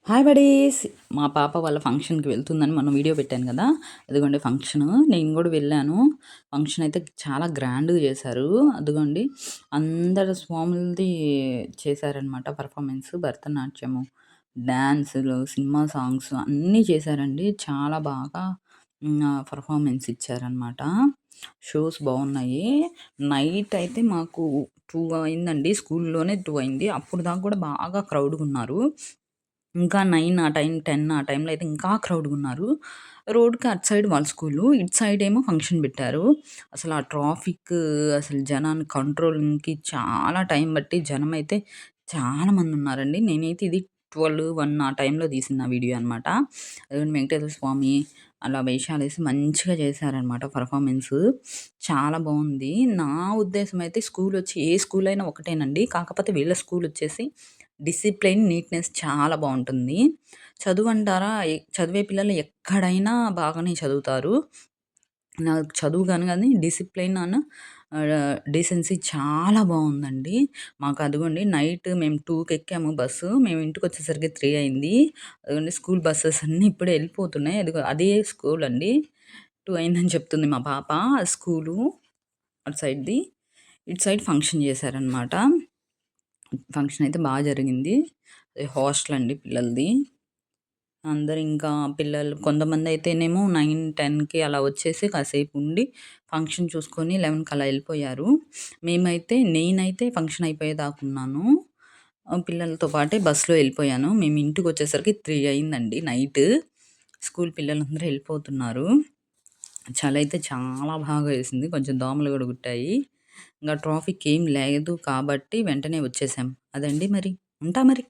Hi buddies! మా పాప వాళ్ళ ఫంక్షన్‌కి వెళ్తుందని మొన్న వీడియో పెట్టాను గదా! అదిగోండి ఫంక్షను. నేను గూడా వెళ్ళాను. ఫంక్షన్ అయితే చాలా గ్రాండ్‌గా చేశారు. అదిగోండి అందరు స్వాములది చేశారనమాట పెర్ఫార్మన్స్. భరతనాట్యము, డాన్సులు, సినిమా సాంగ్స్ అన్నీ చేశారండి. చాలా బాగా పెర్ఫార్మన్స్ ఇచ్చారనమాట. షోస్ బావున్నాయి. నైట్ అయితే మాకు 2 అయిందండి. స్కూల్లోనే 2 అయింది. అప్పుడు దాకా గూడా బాగా క్రౌడ్‌గున్నారు. ఇంకా 9 ఆ టైం, 10 ఆ టైంలో అయితే ఇంకా క్రౌడ్‌గున్నారు. రోడ్‌కి అటు సైడ్ వాళ్ళ స్కూలు. ఇటు సైడ్ ఏమో ఫంక్షన్ పెట్టారు. అసలు ఆ ట్రాఫిక్ అసలు జనాన్ని కంట్రోలింగ్‌కి చాలా టైం బట్టి జనమైతే చాలా మందున్నారండి. నేనైతే ఇది 12, 1 ఆ టైంలో తీసిన వీడియో అనమాట. అదిగోండి వెంకటేశ్వర స్వామి అలా వేషాలేసి మంచిగా చేశారనమాట పెర్ఫార్మన్సు. చాలా బావుంది. నా ఉద్దేశం అయితే స్కూలొచ్చి ఏ స్కూలైనా ఒకటేనండి. కాకపోతే వీళ్ళ స్కూలొచ్చేసి డిసిప్లిన్, నీట్‌నెస్ చాలా బావుంటుంది. చదువంటారా చదివే పిల్లలు ఎక్కడైనా బాగానే చదువుతారు. నాకు చదువు గాని డిసిప్లిన్ డీసెన్సీ చాలా బావుందండి. మాకు అదిగోండి నైట్ మేము 2కి ఎక్కాము బస్సు. మేము ఇంటికొచ్చేసరికి 3 అయింది. అదిగోండి స్కూల్ బసెస్ అన్నీ ఇప్పుడే ఎళ్ళిపోతున్నాయి. అదిగో అదే స్కూలండి. 2 అయిందని చెప్తుంది మా పాప. స్కూలు అటు సైడ్‌ది. ఇటు సైడ్ ఫంక్షన్ చేశారనమాట. ఫంక్షన్ అయితే జరిగింది. అది హాస్టల్ అండి పిల్లలది. అందరూ ఇంకా పిల్లలు కొంతమందయితేనేమో 9, 10కి అలా వచ్చేసి కాసేపు ఉండి ఫంక్షన్ చూసుకొని 11కి అలా ఎళ్ళిపోయారు. నేనైతే ఫంక్షన్ అయిపోయేదాకా ఉన్నాను. పిల్లలతో పాటే బస్‌లో ఎళ్ళిపోయాను. మేము ఇంటికొచ్చేసరికి 3 అయిందండి నైట్. స్కూల్ పిల్లలందరూ ఎళ్ళిపోతున్నారు. చలి అయితే చాలా బాగా వేసింది. కొంచెం దోమలు గూడా కుట్టాయి. ఇంగా ట్రాఫిక్ ఏం లేదు కాబట్టి వెంటనే వచ్చేసాం. అదండి మరి. ఉంటా మరి.